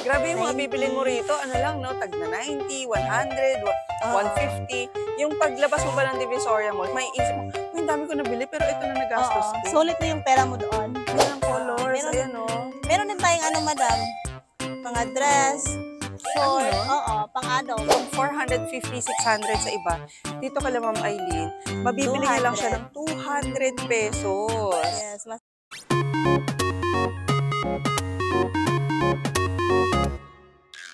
Grabe yung mga bibilin mo rito, ano lang, no? Tag na 90, 100, 150. Yung paglabas mo ba ng Divisoria Mall, may isip mo, ang dami ko nabili, pero ito na nagastos ko. Sulit na yung pera mo doon. Yan ang colors, ayan, no? Meron din tayong ano, madam, mga dress, short, pang-adult. From 450, 600 sa iba, dito ka lang, Ma'am Eileen, mabibili niya lang siya ng 200 pesos. Yes, mas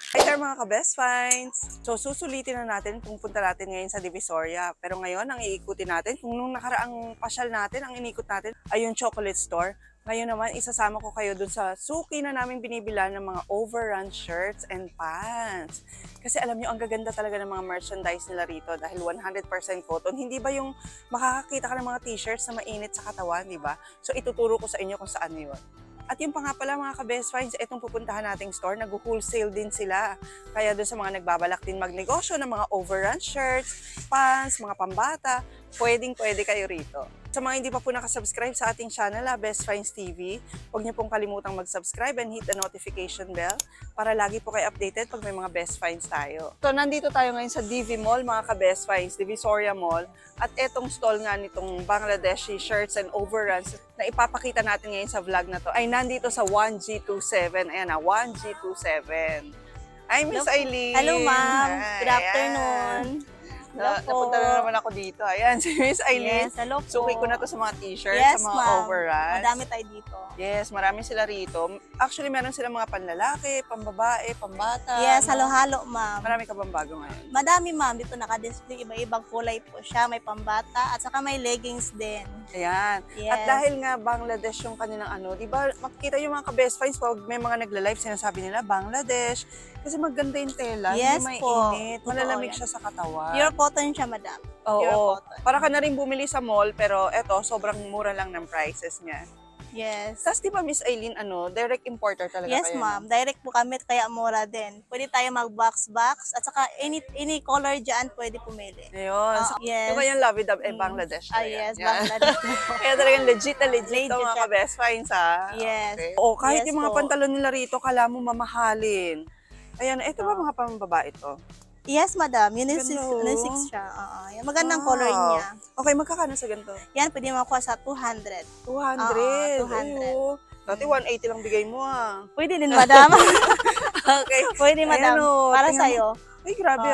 Hi there mga ka-best finds! So susulitin na natin kung punta natin ngayon sa Divisoria. Pero ngayon, ang iikutin natin, kung nung nakaraang pasyal natin, ang inikot natin ay yung chocolate store. Ngayon naman, isasama ko kayo dun sa suki na namin binibilan ng mga overrun shirts and pants. Kasi alam nyo, ang gaganda talaga ng mga merchandise nila rito dahil 100% cotton. Hindi ba yung makakakita ka ng mga t-shirts na mainit sa katawan, di ba? So ituturo ko sa inyo kung saan yun. At yung pa nga pala mga ka-best finds, itong pupuntahan nating store, nag-wholesale din sila. Kaya doon sa mga nagbabalak din magnegosyo ng mga overrun shirts, pants, mga pambata, pwedeng-pwede kayo rito. Sa mga hindi pa po nakasubscribe sa ating channel, Best Finds TV, huwag niyo pong kalimutang mag-subscribe and hit the notification bell para lagi po kayo updated pag may mga best finds tayo. So, nandito tayo ngayon sa DV Mall, mga ka-best finds, Divisoria Mall. At etong stall nga nitong Bangladeshi shirts and overruns na ipapakita natin ngayon sa vlog na to ay nandito sa 1G27. Ayan na, 1G27. Hi, Miss Eileen! Hello, ma'am! Good afternoon! Napunta na naman ako dito. Ayan, si Miss Eileen. Yes, hello po. Suki ko na to sa mga t-shirts, yes, sa mga overruns. Madami tayo dito. Yes, marami sila rito. Actually, meron silang mga panlalaki, pambabae, pambata. Yes, no? halo-halo, ma'am. Marami ka bang bago ngayon? Madami, ma'am. Dito naka-display, iba-ibang kulay po siya. May pambata at saka may leggings din. Ayan. Yes. At dahil nga Bangladesh yung kanilang ano, di ba, makikita yung mga ka-best finds pag may mga nagla-live, sinasabi nila Bangladesh. Kasi maganda yung tela, yes, hindi may po. init, malalamig siya sa katawan. Pure cotton siya, madam. Oo. Para ka na rin bumili sa mall, pero eto, sobrang mura lang ng prices niya. Yes. Tapos di ba, Miss Eileen, ano, direct importer talaga yes, kayo? Yes, ma'am. Direct po kami, kaya mura din. Pwede tayo mag-box-box at saka any color dyan pwede pumili. Ayun. Yes. Yung kanyang lovey-dove, Bangladesh. Yes, Bangladesh. Kaya talagang legit na legit to, mga ka-best finds, ha? Yes. Okay. O, kahit yes, yung mga pantalon nila rito, kala mo mamahalin. Ayan, ito ba mga pambabae ito? Yes, madam. Unisex siya. Magandang color niya. Okay, magkakano sa ganito? Yan, pwede makuha sa 200. 200? 200. Dati 180 lang bigay mo, ah. Pwede din, madam. Okay. Pwede, madam. Ayan, para sa'yo. Ay, grabe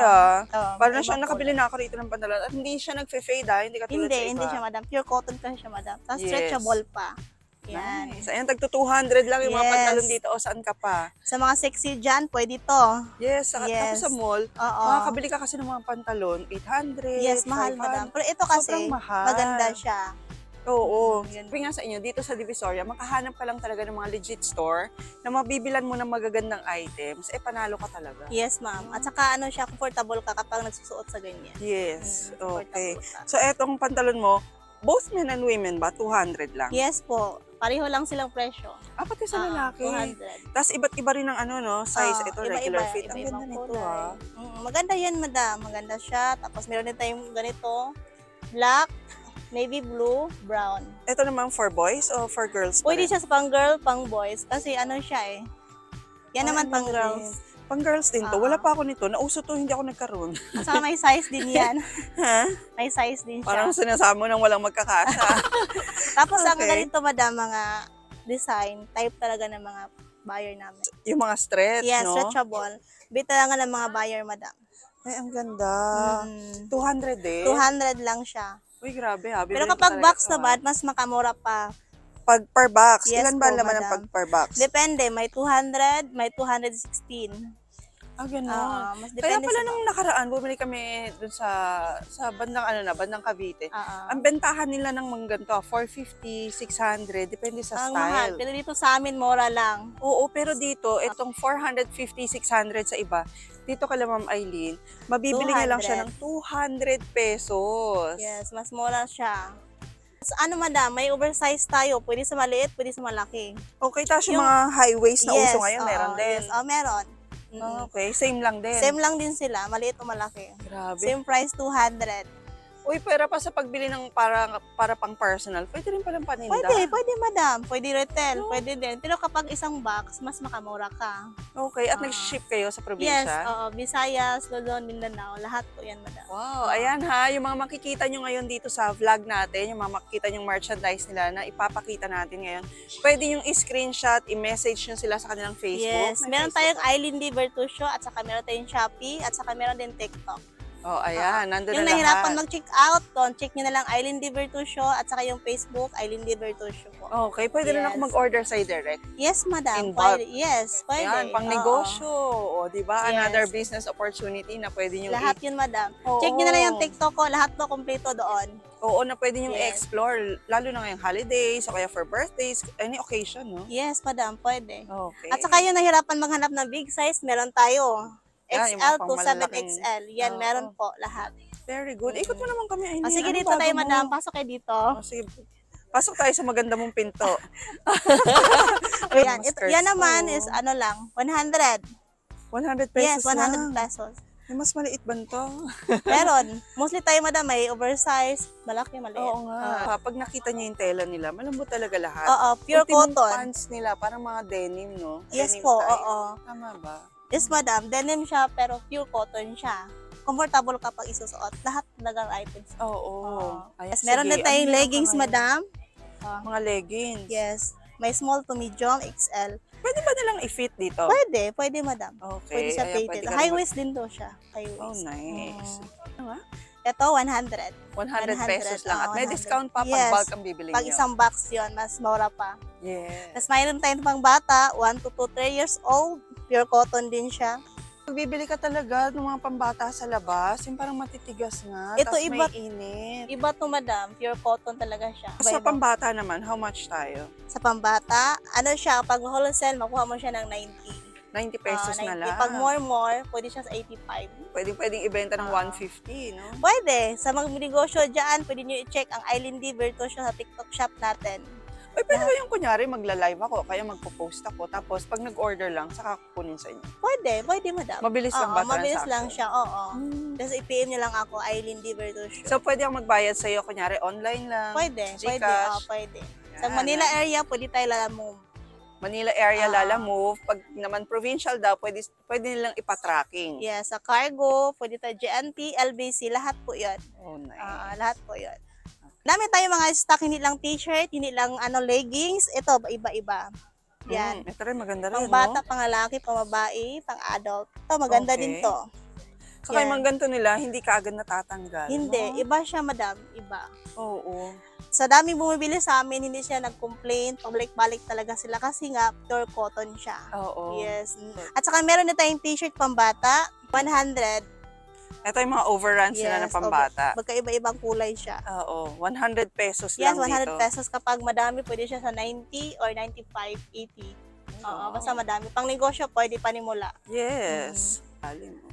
Parang siya, nakabili na ako rito ng pantalon. At hindi siya nag-fade, ha? Hindi katulad sa iba. Hindi siya, madam. Pure cotton kasi siya, madam. Tapos stretchable pa. Yan. Nice. Ayan, tagto 200 lang yung mga pantalon dito. O, saan ka pa? Sa mga sexy dyan, pwede to. Yes. Tapos sa mall, makakabili ka kasi ng mga pantalon, 800, yes, mahal, 500. Madam. Pero ito kasi, maganda siya. Oo. Sabi nga sa inyo, dito sa Divisoria, makahanap ka lang talaga ng mga legit store na mabibilan mo ng magagandang items, panalo ka talaga. Yes, ma'am. At saka ano siya, comfortable ka kapag nagsusuot sa ganyan. Yes. Okay. So, etong pantalon mo, both men and women ba? 200 lang? Yes po. Pareho lang silang presyo. Pati sa lalaki. 200. Tapos iba't iba rin ang ano, no? Size. Ito, regular fit. Ang Iba-ibang ganda nito, kulay. Maganda yan, madam. Maganda siya. Tapos meron din tayong ganito. Black, navy blue, brown. Ito naman for boys o for girls? Pwede siya sa pang girl, pang boys. Kasi ano siya Yan naman pang girls. Pang girls din to. Wala pa ako nito. Nauso to, hindi ako nagkaroon. Saka may size din yan. Ha? May size din siya. Parang sinasama mo nang walang magkakasya. Tapos ang ganito, madam, mga design, type talaga ng mga buyer namin. Yung mga stretch, yes, no? stretchable. Bita lang ng mga buyer, madam. Ay, ang ganda. 200 din? 200 lang siya. Uy, grabe ha. Pero kapag box naman, mas makamura pa. Pag per box? Yes, ilan ba po, naman ang pag per box? Depende. May 200, may 216. Gano'n. Mas Kaya depende pala nung nakaraan, bumili kami dun sa bandang bandang Cavite. Ang bentahan nila ng mga ganito, 450, 600, depende sa ang style. Mahal. Pero dito sa amin, mura lang. Oo, pero dito, itong 450, 600 sa iba, dito kala Ma'am Eileen, mabibili niya lang siya ng 200 pesos. Yes, mas mura siya. Ano, madam, may oversize tayo. Pwede sa maliit, pwede sa malaki. Okay, tapos yung mga high waist na uso ngayon, meron din. Yes, meron. Okay, same lang din. Same lang din sila, maliit o malaki. Grabe. Same price, 200. Uy, pera pa sa pagbili ng para pang personal. Pwede rin palang paninda. Pwede madam. Pwede retail, No? pwede din. Pero kapag isang box, mas makamura ka. Okay, at Ah. nag-ship kayo sa Yes, probinsya? oo. Visayas, Luzon, Mindanao, lahat po yan madam. Wow, ayan ha, yung mga makikita nyo ngayon dito sa vlog natin, yung mga makikita yung merchandise nila na ipapakita natin ngayon, pwede yung i-screenshot, i-message nyo sila sa kanilang Facebook. Yes, May meron Facebook. tayong Islandy Virtusio at saka meron tayong Shopee at saka meron din TikTok. Oh, ayan, nandun Yung na nahirapan lahat. mag-check out, check nyo na lang Islandy Virtusio at saka yung Facebook, Islandy Virtusio po. Okay, pwede rin ako Yes. mag-order sa direct. Yes, madam. In bulk. Pwede. Yes, pwede. Ayan, pang Oo. negosyo. O, di ba? Yes. Another business opportunity na pwede nyo Lahat yun, madam. Oo. Check nyo na lang yung TikTok ko. Lahat po kompleto doon. Oo, na pwede nyo Yes. i-explore, lalo na ngayong holidays, o kaya for birthdays, any occasion, no? Yes, madam. Pwede. Okay. At saka yung nahirapan maghanap ng big size, meron tayo. Yan, yung XL mga to pangmalalaking- 7XL. Yan, Oo. meron po lahat. Very good. Ikot mo naman kami, Aini. Sige, Ano dito bago tayo, mo? madam. Pasok kayo dito. Oh, sige. Pasok tayo sa maganda mong pinto. Yan, Mga skirts yan naman mo. is ano lang, 100. 100 pesos Yes, 100 lang. pesos. Ay, mas maliit ba to? Meron. Mostly tayo, madam, may oversize, malaki, maliit. Oo nga. Pag nakita niyo yung tela nila, malambot talaga lahat. Oo, pure Ultimong cotton. pants nila, parang mga denim, no? Yes Denim po, type. oo. Tama ba? Yes, madam. Denim siya, pero pure cotton siya. Comfortable kapag isusuot. Lahat talagang items. Oo. Ayan, Yes, meron sige. din tayong Ano meron leggings, ka ngayon? madam. Mga leggings. Yes. May small to medium, XL. Pwede ba nilang i-fit dito? Pwede, madam. Okay. Pwede siya ayan, fitted. pwede ka High rin waist din to siya. High Oh, waist. nice. Ano nga? Ito, 100. 100 pesos 100, lang. At may 100. discount pa pag Yes. bulk ang bibili Pag nyo. isang box yon mas mura pa. Yes. Tapos mayroon tayong pang bata, 1 to 3 years old. Pure cotton din siya. Pag bibili ka talaga ng mga pambata sa labas, yung parang matitigas nga, Ito, tas iba- may init. Iba to, madam. Pure cotton talaga siya. Sa Iba-iba. pambata naman, how much tayo? Sa pambata, ano siya, pag wholesale, makuha mo siya ng 90. 90 pesos na 90. lang. Pag more, pwede siya sa 85. Pwedeng ibenta ng Ah. 150, no? Pwede. Sa mga negosyo dyan, pwede nyo i-check ang Islandy Virtusio sa TikTok shop natin. Uy, pwede ba yung kunyari magla-live ako, kaya magpo-post ako, tapos pag nag-order lang, saka kukunin sa inyo? Pwede, madam. Mabilis lang Oo, ba mabilis transaction? lang siya, oo. Hmm. Tapos i-PM nyo lang ako, Islandy Virtusio. So, pwede akong magbayad sa'yo, kunyari online lang? pwede, Gcash? pwede. Yan, Sa Manila area, pwede tayo lalamove. Manila area, Ah. Lala Move. Pag naman provincial daw, pwede nilang ipa-tracking. Yeah, sa cargo, pwede tayo GNT, LBC, lahat po yun. Oh, nice. Lahat po yun. Dami tayo mga stock, hindi lang t-shirt, hindi lang leggings. Ito, iba-iba. Yan. Ito rin, maganda rin, Pang bata, no? pang lalaki, pang babae, pang adult. Ito, maganda Okay. din to. Saka yung Yan. mga ganito nila, hindi ka agad natatanggal. Hindi, no? iba siya, madam. Iba. Oo. Sa dami bumibili sa amin, hindi siya nag-complain. Pabalik-balik talaga sila kasi nga, pure cotton siya. Oo. Yes. At saka meron na tayong t-shirt pang bata, 100. Ito yung mga overruns nila ng pambata. Magkaiba-ibang kulay siya. Oo. 100 pesos Yes, lang 100 dito. pesos. Kapag madami, pwede siya sa 90 or 95, 80. Oo, Wow. basta madami. Pang negosyo, pwede panimula. Yes. Galing mo.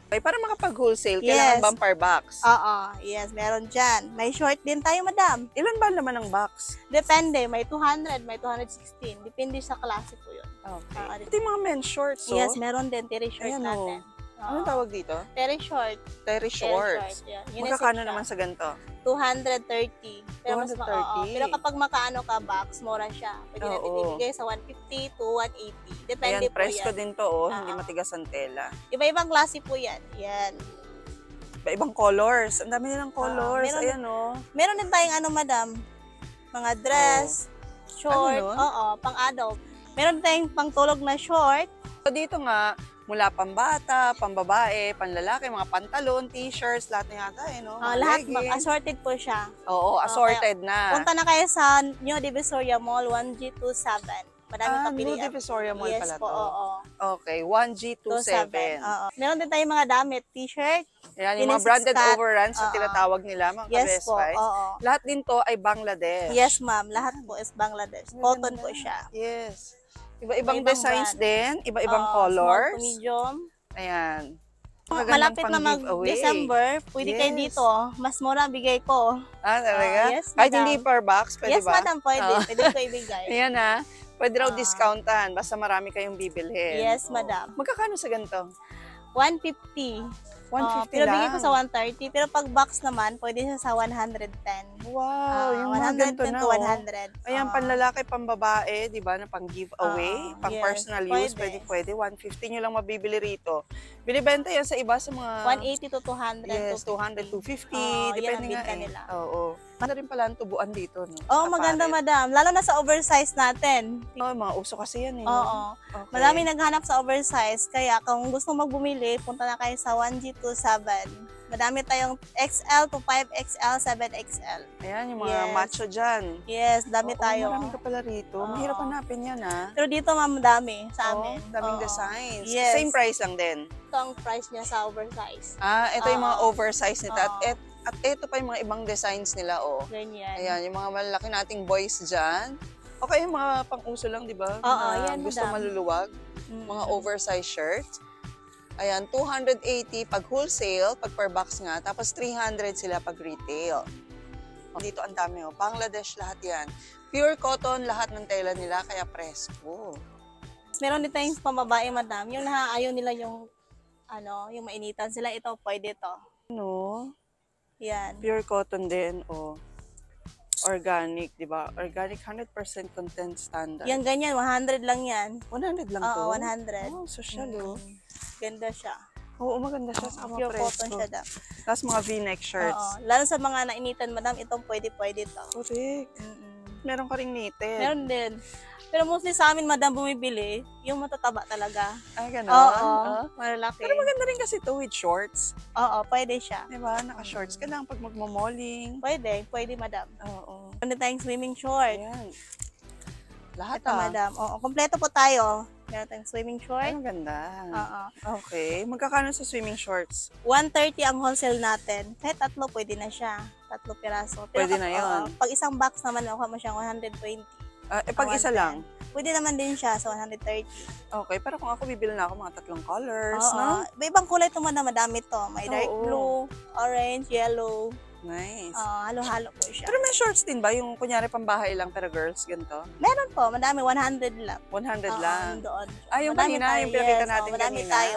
Okay, para makapag-wholesale, Yes. kailangan bumper box. Oo, yes, meron dyan. May short din tayo, madam. Ilan ba naman ang box? Depende, may 200, may 216. Depende sa klase po yun. Okay. Ito yung mga men's shorts, so. Yes, meron din, terry short Ayan, natin. Anong tawag dito? Terry short. Terry shorts. Yeah. Magkakano naman sa ganito? 230. Pero mas 230. pero kapag makaano ka box, mura siya. Pwede natin Oo. ibigay sa 150 to 180. Depende Ayan, po presko yan. din to, hindi Oo. matigas ang tela. Iba-ibang klase po yan. Yan. Ibang colors. Ang dami nilang colors. meron- Ayan, oh. Meron din tayong madam, mga dress, short, Ano yun? pang adult. Meron din tayong pang tulog na short. So, dito nga, mula pambata, pambabae, panlalaki, mga pantalon, t-shirts, lahat na yata, no? Mga Lahat leggings. assorted po siya. Oo, assorted na. Punta na kayo sa New Divisoria Mall 1G27. Madaming New papilian. Divisoria Mall Yes pala po, to. oo. Okay, 1G27. Oo. Meron din tayong mga damit, t-shirt. Ayan, yung mga Unisex branded cut. overruns na Oo. tinatawag nila, mga Yes ka-best po, buys. oo. Lahat din to ay Bangladesh. Yes, ma'am. Lahat po is Bangladesh. Cotton po siya. Yes. Iba-ibang Iba-ibang designs brand. din, iba-ibang Oo, colors. Small to medium. Ayan. Magandang Malapit na pang-giveaway. mag-December, pwede kayo Yes. dito. Mas mura ang bigay ko. Talaga? Yes, Kahit madam. hindi per box, pwede Yes, ba? madam, pwede. Oo. Pwede ko ibigay. Ayan pwede raw Ah. discountan, basta marami kayong bibilhin. Yes, Oo. madam. Magkakano sa ganito? 150. 150 pero lang. bigay ko sa 130. Pero pag box naman, pwede siya sa 110. Wow, yung mga 110 ganito na, to oh. 100. Ayan, panlalaki, pambabae, di ba, na pang giveaway, pang yes, personal use, pwede. pwede. 150 nyo lang mabibili rito. Binibenta yan sa iba sa mga... 180 to 200. Yes, 200, 250, yan depende ang nga binta eh. nila. Oo. Ano rin pala ang tubuan dito, no? Oo, maganda madam. Lalo na sa oversize natin. Oo, mga uso kasi yan eh. Oo. Okay. Marami naghanap sa oversize. Kaya kung gusto magbumili, punta na kayo sa 1G27. Madami tayong XL to 5XL, 7XL. Ayan, yung mga Yes. macho dyan. Yes, dami Oo, tayo. marami ka pala rito. Mahirap hanapin yan, ha? Pero dito ma'am, dami sa amin. Daming Oo. designs. Yes. Same price lang din. Ito ang price niya sa oversize. Ito yung mga Oo. oversize nito. Oo. At ito pa yung mga ibang designs nila, oh. Ganyan. Ayan, yung mga malalaki nating boys dyan. Okay, yung mga pang-uso lang, di ba? Oo, Na yan, gusto madam. maluluwag. Mm. Mga oversized shirts. Ayan, 280 pag wholesale, pag per box nga. Tapos 300 sila pag retail. Dito ang dami, oh. Bangladesh lahat yan. Pure cotton, lahat ng tela nila, kaya presko. Meron din tayong pambabae, madam. Yung ayaw nila yung yung mainitan sila. Ito, pwede to. No? Yan. Pure cotton din, oh. Organic, di ba? Organic, 100% content standard. Yung ganyan, 100 lang yan. 100 lang to? Oo, 100. Oh, social, oh. Ganda siya. Oo, maganda siya sa mga Pure cotton presko. siya, dam. Tapos mga v-neck shirts. Oo. Lalo sa mga nainitan, madam, itong pwede to. Correct. Meron ka ring knitted. Meron din. Pero mostly sa amin, madam, bumibili, yung matataba talaga. Ay, gano'n? Oo. Malalaki. Pero maganda rin kasi to with shorts. Oo, pwede siya. Diba? Naka-shorts ka lang pag magmamalling. Pwede, madam. Oo. Meron din tayong swimming short. Ayan. Lahat Ito, madam. Oo, kompleto po tayo. Meron tayong swimming Ay, short. maganda. Oo. Okay. Magkakano sa swimming shorts? 130 ang wholesale natin. Kahit tatlo, pwede na siya. 3 piraso. Pwede na yun. Pag isang box naman, nakuha mo siyang 120. Pag isa lang. Pwede naman din siya sa 130. Okay. Pero kung ako bibili na ako mga 3 colors, Oo. no? May ibang kulay ito, madami to. May dark Oo. blue, orange, yellow. Nice. Halo-halo po siya. Pero may shorts din ba? Yung kunyari pambahay lang pero girls, ganito? Meron po, madami. 100 lang. 100 Oo, lang. Doon. Yung Madami kanina, tayo, yung pinakita yes. natin Madami kanina. tayo.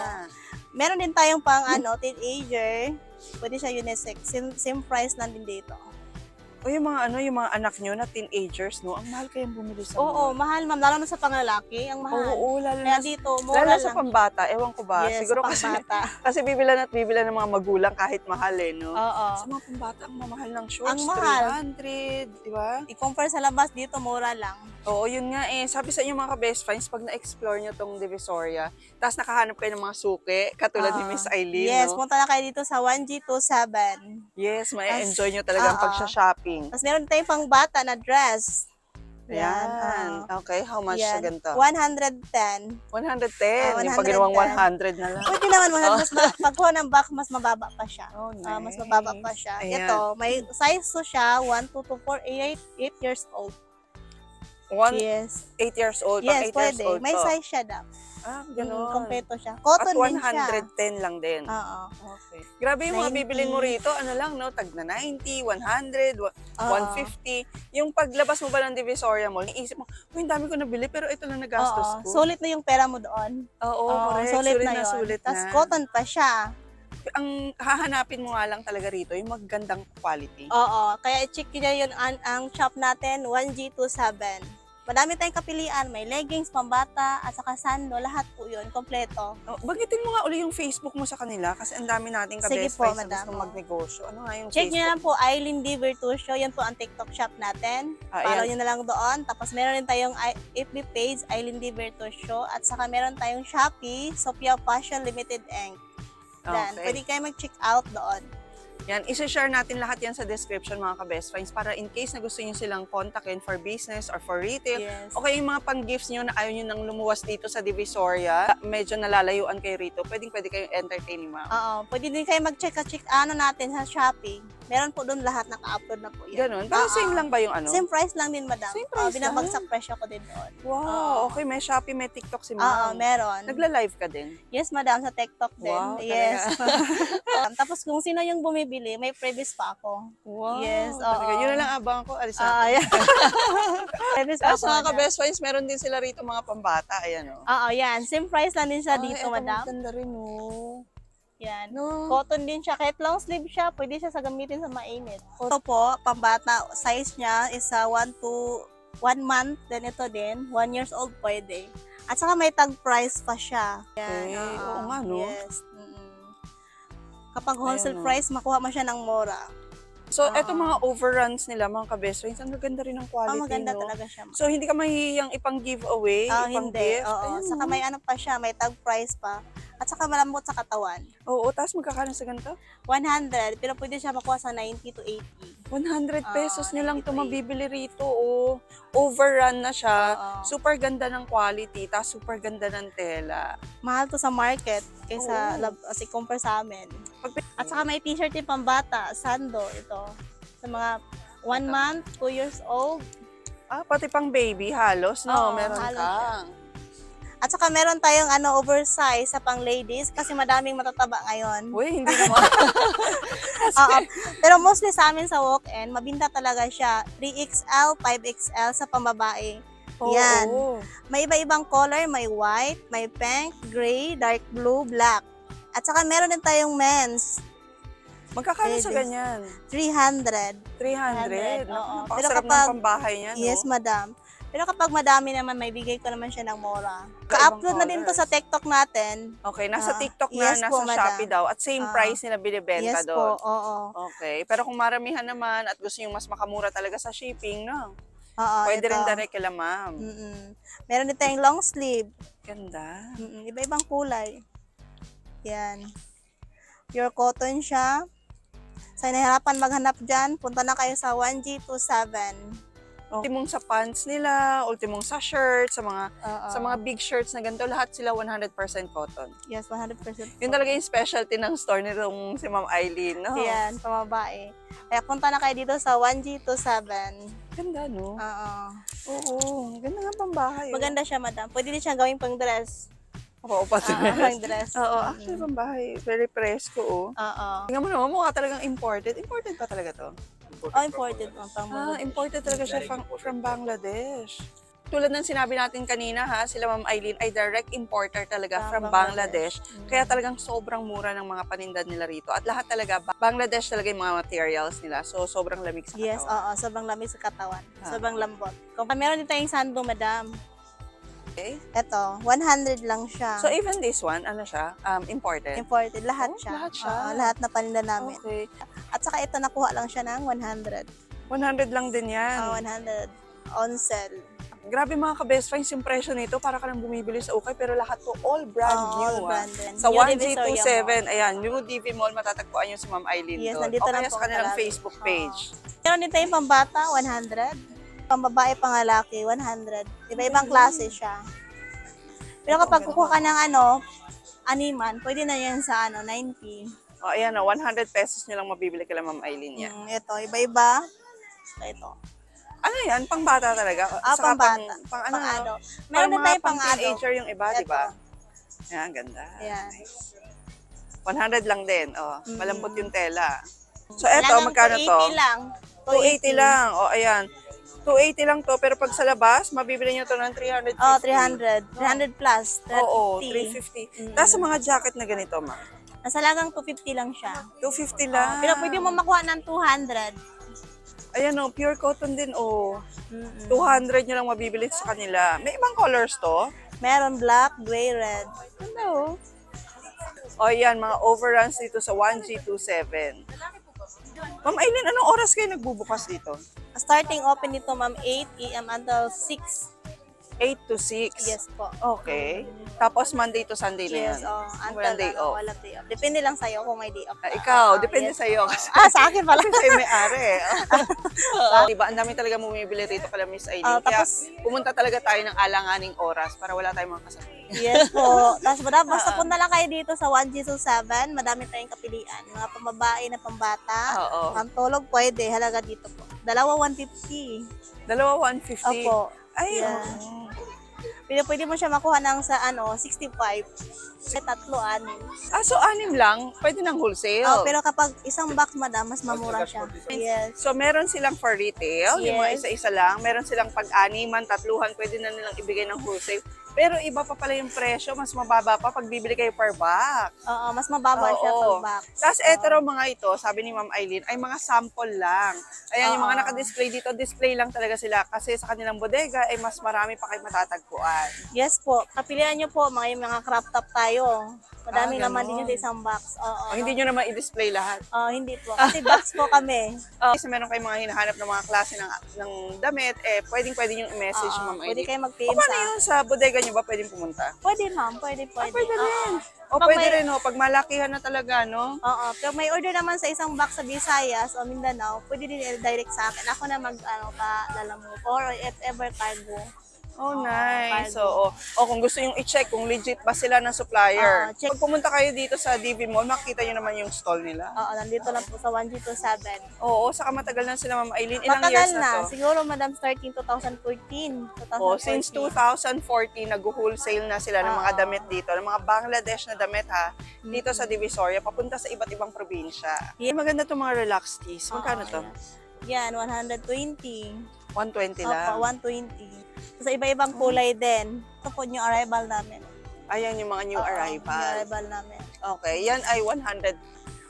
Meron din tayong pang teenager. Pwede siya unisex. Same price lang din dito. O yung mga anak nyo na teenagers, no? Ang mahal kayang bumili sa Oo, mall. mahal ma'am. Lalo na sa panlalaki. Ang mahal. Oo, lalo Kaya na, dito, lalo mura na sa lang. pambata. Ewan ko ba? Yes, Siguro sa pambata. kasi bibilan ng mga magulang kahit mahal eh, no? Oo. Sa mga pambata, ang mamahal ng shorts, Ang mahal. 300, di ba? I-compare sa labas dito, mura lang. Oo, yun nga eh. Sabi sa inyo mga ka-best finds, pag na-explore nyo tong Divisoria, tapos nakahanap kayo ng mga suki, katulad ni Miss Eileen, Yes, no? punta na kayo dito sa 1G27. Yes, may-enjoy nyo talaga ang Oo. pagsha-shopping. Tapos meron tayong pang bata na dress. Yan. Okay, how much sa ganito? 110. 110. Yung pag ginawang 100 na lang. Pwede naman, pagkuha ng back, mas mababa pa siya. Oh, Mas mababa pa siya. Ayan. Ito, may size to siya, 1, 2 to 4, 8 years old. 8 Yes. years old. Yes, pag 8 years pwede. old May to. size siya daw. Ganun. Kompleto siya. At Cotton din siya. 110 lang din. Oo. Okay. Grabe yung mga 90. bibilin mo rito, ano lang, no? Tag na 90, 100, 150. Yung paglabas mo ba ng Divisoria Mall, iisip mo, ang dami ko nabili, pero ito lang nagastos ko. Sulit na yung pera mo doon. Oo, correct. Sulit na yun. Sulit Tapos na. cotton pa siya. Ang hahanapin mo nga lang talaga rito, yung magandang quality. Oo. Kaya i-check nyo yun ang shop natin, 1G27. Madami tayong kapilian. May leggings, pambata, at saka sando. Lahat po yun. Kompleto. Bagitin mo nga uli yung Facebook mo sa kanila kasi ang dami nating Sige ka-best po, friends na madam. gustong magnegosyo. Ano nga yung Check nyo Facebook? lang po, Eileen D. Virtusio. Yan po ang TikTok shop natin. Follow Ayan. nyo na lang doon. Tapos meron din tayong FB page, Eileen D. Virtusio. At saka meron tayong Shopee, Sophia Fashion Limited Inc. Dan, Okay. pwede kayo mag-check out doon. Yan, isi-share natin lahat yan sa description mga ka-best friends para in case na gusto nyo silang kontakin for business or for retail. Yes. O kaya yung mga pang-gifts nyo na ayaw nyo nang lumuwas dito sa Divisoria, medyo nalalayuan kayo rito, pwede kayong entertain ni ma'am. Oo, pwede din kayo mag-check natin sa Shopee. Meron po doon lahat, naka-upload na po yan. Ganun. Pero same lang ba yung ano? Same price lang din, madam. Same price binabagsak presyo ko din doon. Wow, okay. May Shopee, may TikTok si Oo, ma'am. meron. Nagla-live ka din? Yes, madam, sa TikTok din. Wow, Yes. Tapos kung sino yung bumibili, may previous pa ako. Wow. Yes, talaga. oo. Yun na lang abang ko. Alis na. Yeah. Previous pa Tapos ako, mga madam. ka-best friends, meron din sila rito mga pambata. Ayan o. Oo, yan. Same price lang din siya dito, eto, madam. maganda rin o. Yan. No. Cotton din siya. Kahit long sleeve siya, pwede siya sa gamitin sa mainit. Ito po, pambata, size niya is 1 to 1 month. Then ito din, 1 years old pwede. At saka may tag price pa siya. Yan. Okay. Oo nga, no? Yes. Kapag wholesale Ayan, no? price, makuha mo siya ng mura. So, eto mga overruns nila, mga ka-best friends, ang gaganda rin ng quality, Maganda no? talaga siya. So, hindi ka mahihiyang ipang giveaway, ipang Hindi. gift. Oo. Ayan, Saka no? may ano pa siya, may tag price pa. At saka malambot sa katawan. Oo, tapos magkakano sa ganito? 100, pero pwede siya makuha sa 90 to 80. 100 pesos nyo lang ito 90 to 80. mabibili rito. Oh. Overrun na siya. Oo. Super ganda ng quality, tapos super ganda ng tela. Mahal to sa market kaysa Oo. compare sa amin. At saka may t-shirt din pambata, sando ito. Sa mga 1 month, 2 years old. Pati pang baby, halos, no? Oo, Meron halos kang. At saka meron tayong oversize sa pang ladies kasi madaming matataba ngayon. Uy, hindi naman. Oo. Pero mostly sa amin sa walk-in, mabinta talaga siya. 3XL, 5XL sa pambabae. Yan. Oo. May iba-ibang color, may white, may pink, gray, dark blue, black. At saka meron din tayong men's, Magkakano sa Ladies. ganyan? 300. 300. Oo. Pero Napakasarap kapag- ng pambahay niya, no? Yes, madam. Pero kapag madami naman, may bigay ko naman siya ng mura. Ibang Ka-upload na din to colors. sa TikTok natin. Okay, nasa Ah, TikTok na, yes nasa po, madam. Shopee daw. At same Ah, price nila binibenta Yes doon. po, oo. Okay. Pero kung maramihan naman at gusto nyo mas makamura talaga sa shipping, no? Oo, Pwede ito. rin direct kila ma'am. Meron din tayong long sleeve. Ganda. Iba-ibang kulay. Yan. Pure cotton siya. Sa nahirapan maghanap dyan, punta na kayo sa 1G27. Ultimong sa pants nila, ultimong sa shirt, sa mga Oo. sa mga big shirts na ganito, lahat sila 100% cotton. Yes, 100%. Yun talaga yung specialty ng store nitong si Ma'am Eileen, no? Yan, pamabae. Kaya punta na kayo dito sa 1G27. Ganda, no? Oo. Oo, ganda nga pambahay. Maganda siya, madam. Pwede din siya gawing pang dress. Oo, pati. Pang dress. Oo, actually pambahay. Very presko, oh. Oo. Tingnan mo naman, mukha talagang imported. Imported pa talaga to? Oh, imported mo. Pang Imported talaga siya from Bangladesh. Tulad ng sinabi natin kanina ha, sila Ma'am Eileen ay direct importer talaga from Bangladesh. Kaya talagang sobrang mura ng mga paninda nila rito. At lahat talaga, Bangladesh talaga yung mga materials nila. So, sobrang lamig sa katawan. Yes, oo. Sobrang lamig sa katawan. Sobrang lambot. Kung meron din tayong sando, madam. Okay. Ito, 100 lang siya. So, even this one, ano siya? Imported? Imported. Lahat Oh, siya. lahat siya. Oo, lahat na paninda namin. Okay. At saka ito, nakuha lang siya ng 100. 100 lang din yan. 100. On sale. Grabe mga ka-best finds yung presyo nito. Para ka nang bumibili sa ukay. Pero lahat to all brand new. All branded. Sa New Divisoria 1G27, ayan, New DV Mall, matatagpuan yung si Ma'am Eileen Yes, doon. nandito O lang kaya po sa kanilang talaga. Facebook page. Meron din tayong pambata, 100. Pambabae, pangalaki, 100. Iba-ibang klase siya. Pero kapag kukuha ka ng animan, pwede na yan sa 90. O ayan, 100 pesos nyo lang mabibili kila Ma'am Eileen yan. Ito, iba-iba. Ito. Ano yan? Pang bata talaga? Saka Pambata. Pang ano? Pang-ado. Meron din tayong pang-ado. teenager yung iba, di ba? Ito. Yan, ganda. Ayan. Nice. 100 lang din. Oh, malambot yung tela. So, Wala eto, nang magkano to? 280 lang. 280 lang. O, ayan. 280 lang to, pero pag sa labas, mabibili nyo to ng 350. Oh, 300. 300 plus. 350. Oo, 350. Tapos sa mga jacket na ganito, ma. Nasa lagang 250 lang siya. 250 lang. Pero pwede mo makuha ng 200. Ayan o, pure cotton din o. 200 nyo lang mabibili sa kanila. May ibang colors to. Meron black, gray, red. Ganda o. O yan, mga overruns dito sa 1G27. Ma'am Eileen, anong oras kayo nagbubukas dito? Starting open dito, ma'am, 8 a.m. until 6. 8 to 6? Yes po. Okay. Tapos Monday to Sunday na yan? Yes, until Walang day off? walang day off. Depende lang sa'yo kung may day off. Ikaw, depende yes. sa'yo. Kasi Sa akin pala. sa'yo may-ari. Diba, ang dami talaga bumibili rito kala Miss Eileen. Kaya tapos- pumunta talaga tayo ng alanganing oras para wala tayong mga kasama. Yes po. Tapos basta punta lang kayo dito sa 1G27. Madami tayong kapilian. Mga pambabae na pambata. Oo. Pantulog pwede. Halaga dito po. Dalawa 150. Dalawa 150. Opo. Ay, Yeah. oo. Pwede mo siya makuha ng sa 65. Sa 3, 6. So 6 lang? Pwede ng wholesale? Pero kapag isang box, madam, mas mamura siya. Yes. So, meron silang for retail, yung mga Yes. isa-isa lang. Meron silang pag-animan, tatluhan, pwede na nilang ibigay ng wholesale. Pero iba pa pala yung presyo, mas mababa pa pag bibili kayo per box. Oo, mas mababa siya Oo. pag box. Tapos eto raw mga ito, sabi ni Ma'am Eileen, ay mga sample lang. Ayan, yung mga Oo. naka-display dito, display lang talaga sila. Kasi sa kanilang bodega, ay mas marami pa kayo matatagpuan. Yes po. Kapilian nyo po, yung mga crop top tayo. Madaming laman din yun ganon. sa isang box. Oo. Hindi nyo naman i-display lahat. Hindi po. Kasi box po kami. Kasi meron kayong mga hinahanap ng mga klase ng damit, pwede nyo i-message Ma'am Pwede Eileen. kayo O mag-PM paano sa... yun? Sa bodega nyo ba pwedeng pumunta? Pwede ma'am, pwede. Pwede rin. Oo. O Pag pwede may- rin, pag malakihan na talaga, no? Oo. Pero may order naman sa isang box sa Visayas o Mindanao, pwede din i-direct sa akin. Ako na padala mo. Or if ever cargo. Oh, nice. cargo. So, kung gusto yung i-check kung legit ba sila ng supplier. Check. Pag pumunta kayo dito sa DV Mall, makikita nyo naman yung stall nila. Oo, nandito lang po sa 1G27. Oo, saka matagal na sila, Ma'am Eileen. Ilang Matagal years na na. to? Siguro, madam, starting 2014. Since 2014, nag-wholesale na sila ng mga damit dito, ng mga Bangladesh na damit ha, dito sa Divisoria, papunta sa iba't ibang probinsya. Yeah. Maganda itong mga relax tees. Magkano to? Yan, 120. 120 Opo, lang. 120. Sa iba-ibang kulay din. Ito po yung arrival namin. Ayan yung mga new Yung arrival. arrival namin. Okay, yan ay 100,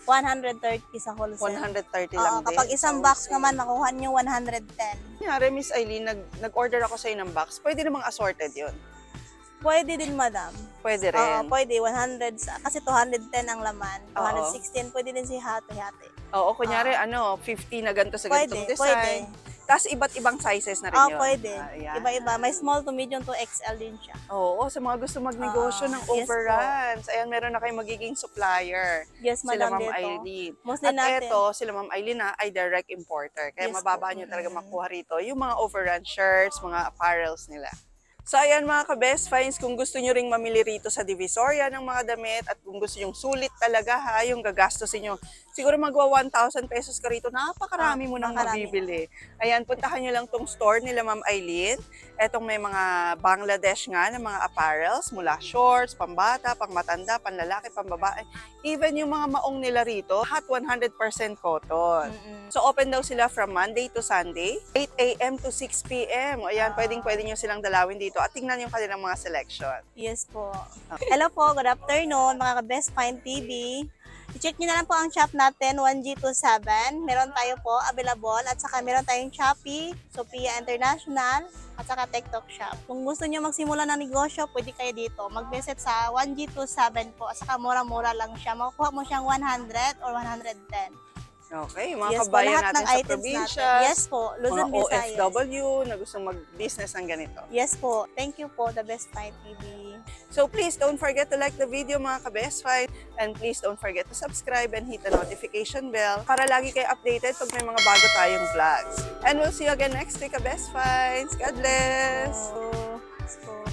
130 sa wholesale. 130 lang din. Kapag isang sa box wholesale. naman, makuha nyo 110. Kunyari, Miss Eileen, nag-order ako sa'yo ng box, pwede namang assorted yun. Pwede din, madam. Pwede Oo, rin. pwede. 100 kasi 210 ang laman. Oo. 216, pwede din si hati-hati. Oo, kunyari, 50 na ganito sa ganitong Pwede, design. Tapos iba't ibang sizes na rin yun. Pwede. Ayan. Iba-iba. May small to medium to XL din siya. Oo, sa mga gusto magnegosyo ng Yes po. overruns. Ayan, meron na kayong magiging supplier. Yes, Sila madam, Ma'am dito. Eileen. Mostly At natin. eto, sila Ma'am Eileen ay direct importer. Kaya Yes mababa po. nyo talaga makuha rito yung mga overrun shirts, mga apparels nila. So ayan mga ka-best finds, kung gusto nyo ring mamili rito sa Divisoria ng mga damit at kung gusto yung sulit talaga ha, yung gagastusin nyo, siguro magwa 1,000 pesos ka rito, napakarami mo nang napakarami. mabibili. Ayan, puntahan nyo lang tong store nila Ma'am Eileen. Etong may mga Bangladesh nga ng mga apparels, mula shorts, pambata, pangmatanda, panlalaki, pambabae. Even yung mga maong nila rito, hot 100% cotton. So open daw sila from Monday to Sunday, 8 a.m. to 6 p.m. Ayan, pwede nyo silang dalawin dito at tingnan yung kanilang mga selection. Yes po. Hello po, good afternoon mga ka-Best Find TV. I-check nyo na lang po ang shop natin, 1G27. Meron tayo po available at saka meron tayong Shopee, Sophia International, at saka TikTok Shop. Kung gusto nyo magsimula ng negosyo, pwede kayo dito. Mag-visit sa 1G27 po at saka mura-mura lang siya. Makukuha mo siyang 100 or 110. Okay, mga Yes po, kabayan lahat natin ng sa items probinsya, natin. Yes po, Luzon, mga Visayas. OFW na gustong mag-business ng ganito. Yes po, thank you po, The Best Find TV. So please don't forget to like the video mga ka-best find and please don't forget to subscribe and hit the notification bell para lagi kayo updated pag may mga bago tayong vlogs. And we'll see you again next week ka-best finds. God bless! Yes po.